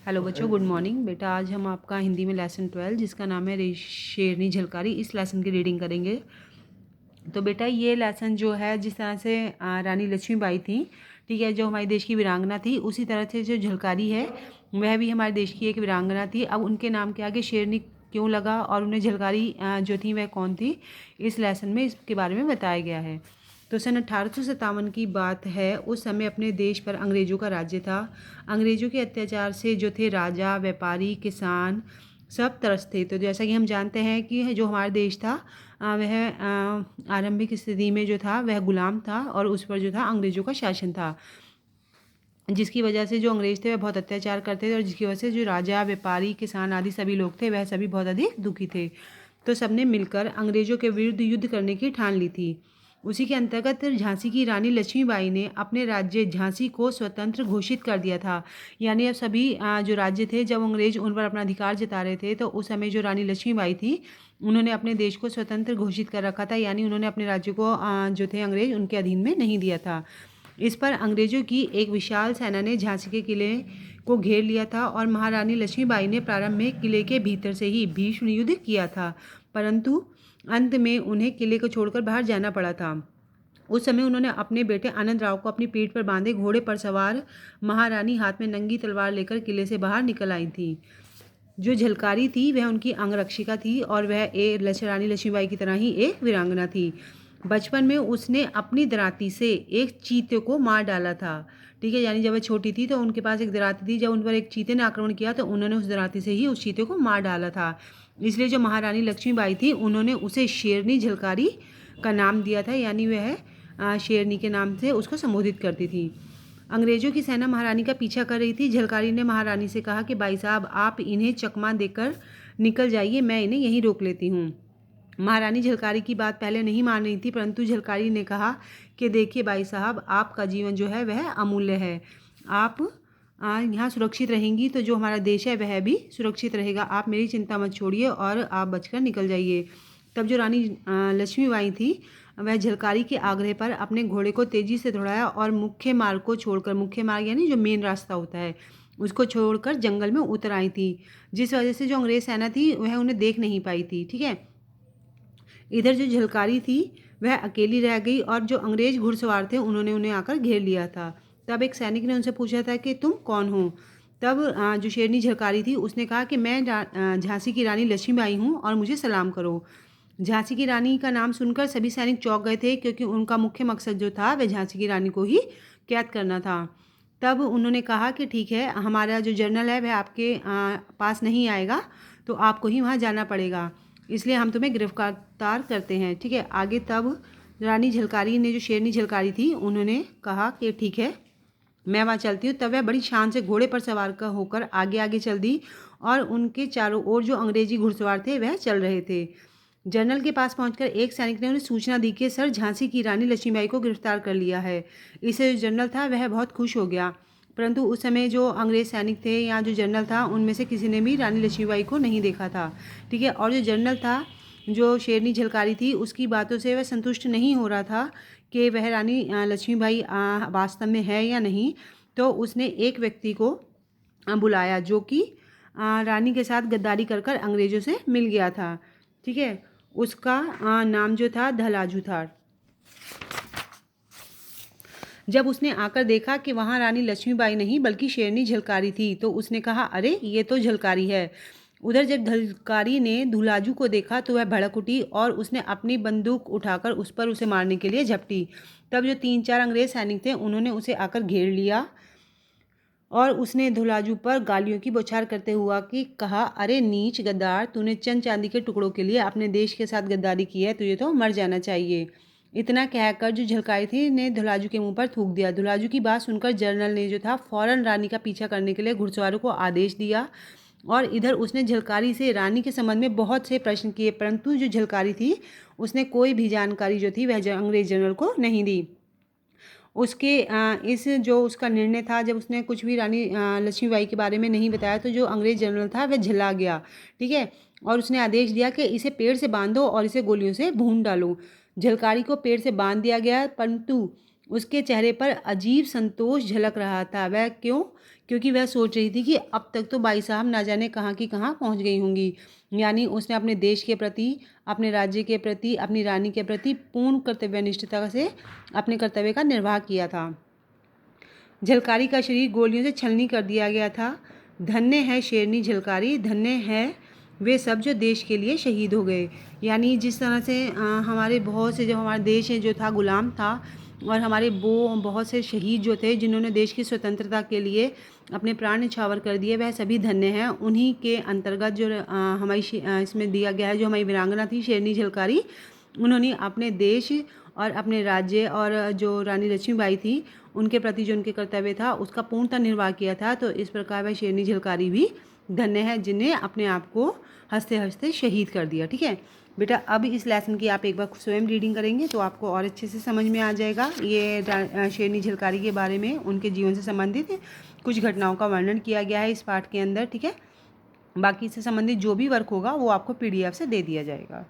Hello बच्चों, good morning. बेटा आज हम आपका हिंदी में लेसन 12 जिसका नाम है शेरनी झलकारी, इस लेसन की रीडिंग करेंगे। तो बेटा ये लेसन जो है, जिस तरह से रानी लक्ष्मीबाई थी, ठीक है, जो हमारे देश की वीरांगना थी, उसी तरह से जो झलकारी है वह भी हमारे देश की एक वीरांगना थी। अब उनके नाम के आगे शेरनी क्यों लगा और उन्हें झलकारी जो थी वह कौन थी, इस लेसन में इसके बारे में बताया गया है। तो सन 1857 की बात है। उस समय अपने देश पर अंग्रेज़ों का राज्य था। अंग्रेज़ों के अत्याचार से जो थे राजा, व्यापारी, किसान सब तरस थे। तो जैसा कि हम जानते हैं कि जो हमारा देश था वह आरंभिक स्थिति में जो था वह गुलाम था और उस पर जो था अंग्रेज़ों का शासन था, जिसकी वजह से जो अंग्रेज़ थे वह बहुत अत्याचार करते थे और जिसकी वजह से जो राजा, व्यापारी, किसान आदि सभी लोग थे वह सभी बहुत अधिक दुखी थे। तो सबने मिलकर अंग्रेज़ों के विरुद्ध युद्ध करने की ठान ली थी। उसी के अंतर्गत झांसी की रानी लक्ष्मीबाई ने अपने राज्य झांसी को स्वतंत्र घोषित कर दिया था। यानी अब सभी जो राज्य थे, जब अंग्रेज उन पर अपना अधिकार जता रहे थे, तो उस समय जो रानी लक्ष्मीबाई थी उन्होंने अपने देश को स्वतंत्र घोषित कर रखा था। यानी उन्होंने अपने राज्य को जो थे अंग्रेज उनके अधीन में नहीं दिया था। इस पर अंग्रेजों की एक विशाल सेना ने झांसी के किले को घेर लिया था और महारानी लक्ष्मीबाई ने प्रारंभ में किले के भीतर से ही भीषण युद्ध किया था, परंतु अंत में उन्हें किले को छोड़कर बाहर जाना पड़ा था। उस समय उन्होंने अपने बेटे आनंद राव को अपनी पीठ पर बांधे घोड़े पर सवार महारानी हाथ में नंगी तलवार लेकर किले से बाहर निकल आई थी। जो झलकारी थी वह उनकी अंगरक्षिका थी और वह रानी लक्ष्मीबाई की तरह ही एक वीरांगना थी। बचपन में उसने अपनी दराती से एक चीते को मार डाला था। ठीक है, यानी जब वह छोटी थी तो उनके पास एक दराती थी। जब उन पर एक चीते ने आक्रमण किया तो उन्होंने उस दराती से ही उस चीते को मार डाला था। इसलिए जो महारानी लक्ष्मीबाई थी उन्होंने उसे शेरनी झलकारी का नाम दिया था। यानी वह शेरनी के नाम से उसको संबोधित करती थी। अंग्रेजों की सेना महारानी का पीछा कर रही थी। झलकारी ने महारानी से कहा कि भाई साहब, आप इन्हें चकमा देकर निकल जाइए, मैं इन्हें यहीं रोक लेती हूँ। महारानी झलकारी की बात पहले नहीं मान रही थी, परंतु झलकारी ने कहा कि देखिए भाई साहब, आपका जीवन जो है वह अमूल्य है। आप यहाँ सुरक्षित रहेंगी तो जो हमारा देश है वह भी सुरक्षित रहेगा। आप मेरी चिंता मत छोड़िए और आप बचकर निकल जाइए। तब जो रानी लक्ष्मीबाई थी वह झलकारी के आग्रह पर अपने घोड़े को तेजी से दौड़ाया और मुख्य मार्ग को छोड़कर, मुख्य मार्ग यानी जो मेन रास्ता होता है, उसको छोड़कर जंगल में उतर आई थी, जिस वजह से जो अंग्रेज सेना थी वह उन्हें देख नहीं पाई थी। ठीक है, इधर जो झलकारी थी वह अकेली रह गई और जो अंग्रेज घुड़सवार थे उन्होंने उन्हें आकर घेर लिया था। तब एक सैनिक ने उनसे पूछा था कि तुम कौन हो। तब जो शेरनी झलकारी थी उसने कहा कि मैं झांसी की रानी लक्ष्मीबाई हूँ और मुझे सलाम करो। झांसी की रानी का नाम सुनकर सभी सैनिक चौंक गए थे, क्योंकि उनका मुख्य मकसद जो था वह झांसी की रानी को ही कैद करना था। तब उन्होंने कहा कि ठीक है, हमारा जो जनरल है वह आपके पास नहीं आएगा, तो आपको ही वहाँ जाना पड़ेगा, इसलिए हम तुम्हें गिरफ्तार करते हैं। ठीक है, आगे तब रानी झलकारी ने, जो शेरनी झलकारी थी, उन्होंने कहा कि ठीक है, मैं वहाँ चलती हूँ। तब वह बड़ी शान से घोड़े पर सवार होकर आगे आगे चल दी और उनके चारों ओर जो अंग्रेजी घुड़सवार थे वह चल रहे थे। जनरल के पास पहुंचकर एक सैनिक ने उन्हें सूचना दी कि सर, झांसी की रानी लक्ष्मीबाई को गिरफ्तार कर लिया है। इससे जो जनरल था वह बहुत खुश हो गया, परंतु उस समय जो अंग्रेज सैनिक थे या जो जनरल था उनमें से किसी ने भी रानी लक्ष्मीबाई को नहीं देखा था। ठीक है, और जो जनरल था, जो शेरनी झलकारी थी, उसकी बातों से वह संतुष्ट नहीं हो रहा था कि वह रानी लक्ष्मीबाई वास्तव में है या नहीं। तो उसने एक व्यक्ति को बुलाया जो कि रानी के साथ गद्दारी कर कर अंग्रेज़ों से मिल गया था। ठीक है, उसका नाम जो था धलाजू था। जब उसने आकर देखा कि वहाँ रानी लक्ष्मीबाई नहीं बल्कि शेरनी झलकारी थी, तो उसने कहा, अरे ये तो झलकारी है। उधर जब झलकारी ने धुलाजू को देखा तो वह भड़क उठी और उसने अपनी बंदूक उठाकर उस पर उसे मारने के लिए झपटी। तब जो 3-4 अंग्रेज सैनिक थे उन्होंने उसे आकर घेर लिया और उसने धुलाजू पर गालियों की बौछार करते हुआ कि कहा, अरे नीच गद्दार, तूने चंद चांदी के टुकड़ों के लिए अपने देश के साथ गद्दारी की है, तुझे तो मर जाना चाहिए। इतना कहकर जो झलकारी थी ने धुलाजू के मुंह पर थूक दिया। धुलाजू की बात सुनकर जनरल ने जो था फौरन रानी का पीछा करने के लिए घुड़सवारों को आदेश दिया और इधर उसने झलकारी से रानी के संबंध में बहुत से प्रश्न किए, परंतु जो झलकारी थी उसने कोई भी जानकारी जो थी वह अंग्रेज जनरल को नहीं दी। उसके इस जो उसका निर्णय था, जब उसने कुछ भी रानी लक्ष्मीबाई के बारे में नहीं बताया तो जो अंग्रेज जनरल था वह झल्ला गया। ठीक है, और उसने आदेश दिया कि इसे पेड़ से बांधो और इसे गोलियों से भून डालो। झलकारी को पेड़ से बांध दिया गया, परंतु उसके चेहरे पर अजीब संतोष झलक रहा था। वह क्यों? क्योंकि वह सोच रही थी कि अब तक तो बाई साहब ना जाने कहाँ की कहाँ पहुँच गई होंगी। यानी उसने अपने देश के प्रति, अपने राज्य के प्रति, अपनी रानी के प्रति पूर्ण कर्तव्यनिष्ठता से अपने कर्तव्य का निर्वाह किया था। झलकारी का शरीर गोलियों से छलनी कर दिया गया था। धन्य है शेरनी झलकारी, धन्य है वे सब जो देश के लिए शहीद हो गए। यानी जिस तरह से हमारे बहुत से, जो हमारा देश है जो था गुलाम था, और हमारे वो बहुत से शहीद जो थे जिन्होंने देश की स्वतंत्रता के लिए अपने प्राण न्यौछावर कर दिए, वह सभी धन्य हैं। उन्हीं के अंतर्गत जो इसमें दिया गया है, जो हमारी वीरांगना थी शेरनी झलकारी, उन्होंने अपने देश और अपने राज्य और जो रानी लक्ष्मीबाई थी उनके प्रति जो उनके कर्तव्य था उसका पूर्णतः निर्वाह किया था। तो इस प्रकार वह शेरनी झलकारी भी धन्य है जिन्हें अपने आप को हंसते हंसते शहीद कर दिया। ठीक है बेटा, अब इस लेसन की आप एक बार स्वयं रीडिंग करेंगे तो आपको और अच्छे से समझ में आ जाएगा। ये शेरनी झलकारी के बारे में, उनके जीवन से संबंधित कुछ घटनाओं का वर्णन किया गया है इस पाठ के अंदर। ठीक है, बाकी इससे संबंधित जो भी वर्क होगा वो आपको PDF से दे दिया जाएगा।